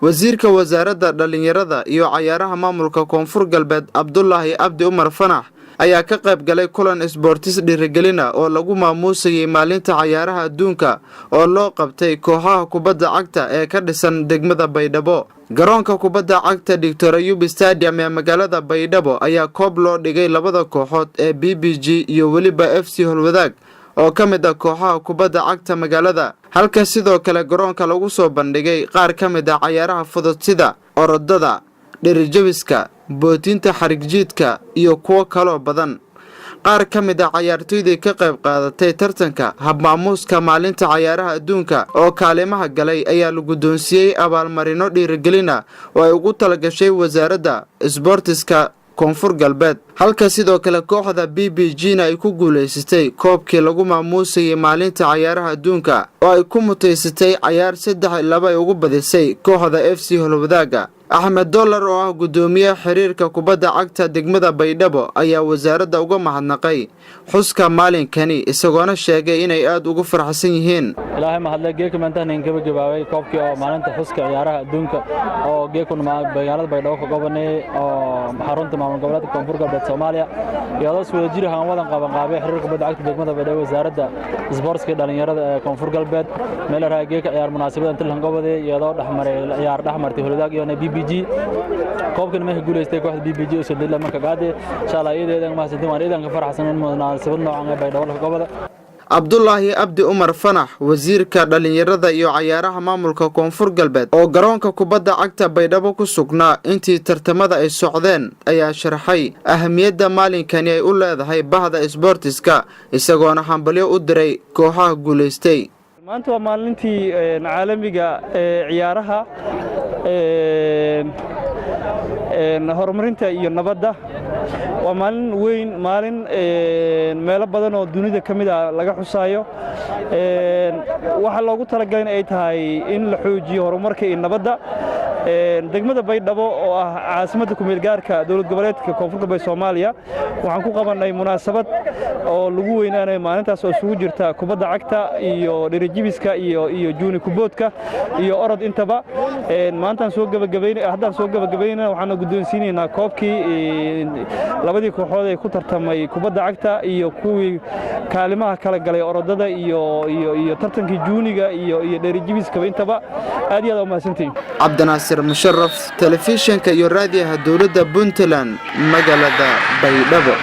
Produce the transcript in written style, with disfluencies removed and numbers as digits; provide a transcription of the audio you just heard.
wasiirka wasaaradda dhalinyarada iyo cayaaraha maamulka Koonfur Galbeed Abdullaahi Abdi Umar Fanax ayaa ka qayb galay kulan isboortis dhiirigelina oo lagu maamuusay maalinta cayaaraha adduunka oo loo qabtay kooxaha kubadda cagta ee ka dhisan degmada Baydhabo. garoonka kubadda cagta Dr. Ayub Stadium ee magaalada Baydhabo ayaa koob loo dhigay labada kooxood ee BBG iyo waliba FC Holwadaag oo ka mid ah kooxaha kubadda cagta magaalada. halka sidoo kale garoonka lagu soo bandhigay qaar ka mid ah cayaaraha fudud sida orodada, dhirijabiska, bootinta xarigjiidka iyo kuwo kale badan. qaar ka mid ah ciyaartoyda ka qayb qaadatay tartanka habmaamuuska maalinta cayaaraha adduunka oo kaalimaha galay ayaa lagu doonsiiyay abaalmarino dhiirigelina oo ay ugu talagashay wasaaradda isboortiska Koonfur Galbeed. halka sidoo kale kooxda BBG ay ku guuleysatay koobkii lagu maamuusay maalinta cayaaraha adduunka oo ay ku muteysatay cayaar 3-2 ay ugu badisay kooxda FC Holwadaag. Axmed Dollar oo ah gudoomiyaha xiriirka kubadda cagta degmada Baydhabo ayaa wasaaradda uga mahadnaqay xuska maalinkani isagoona sheegay inay aad ugu faraxsan yihiin. ilaahay mahadle geeka maantaan gabagabaabay koobkii oo maalinta xuska ciyaaraha adduunka oo geekun magaalada Baydhabo ka gobanay oo xarunta maamul goboleedka Koonfur Galbeed Soomaaliya iyadoo soo jirahan wadan qabanqaabay xiriirka kubadda cagta degmada Baydhabo wasaaradda isboortiska dhalinyarada ee Koonfur Galbeed meel raagayka ciyaar munaasabada inta la gobaday iyadoo ciyaar dhaxmartay Holwadaag iyo BBG koobkan ma guuleystay kooxda BBG oo saddeed marka gaade insha Allah iyadeedan ma sidoo aan iyadan ka faraxsan in munaasabad noocan ah Baydhabo la gobada. Abdullaahi Abdi Umar Fanax wasiirka dhalinyarada iyo cayaaraha maamulka Koonfur Galbeed oo garoonka kubadda cagta Baydhabo ku sugnaa intii tartamada ay socdeen ayaa sharaxay ahamiyadda maalinkani ay u leedahay bahda isboortiska isagoona hambalyo u diray kooxaha guuleystay. maanta waa maalintii caalamiga ciyaaraha horumarinta iyo nabadda waa maalin weyn maalin meelo badan oo dunida kamid ah laga xusaayo waxa loogu talagalay in ay tahay in la xoojiyo horumarka iyo nabadda degmada Baydhabo oo ah caasimadda ku meel gaarka dawlad goboleedka Koonfur Galbeed Soomaaliya waxaan ku qabanay munaasabad oo lagu weynaanayo maalintaas oo isugu jirta kubadda cagta iyo dhirijibiska iyo juuni kuboodka iyo orod intaba maantaan soo gabagabeynaa waxaan guddoonsiinaynaa koobkii labadii kooxood ee ku tartamay kubadda cagta iyo kuwii kaalimaha kala galay orodada iyo tartankii juuniga iyo dhirijibiska intaba aad iyo aad u mahadsantiin. Cabdinaasir Musharraf telefishinka iyo raadiyaha dawladda Puntland magaalada Baydhabo.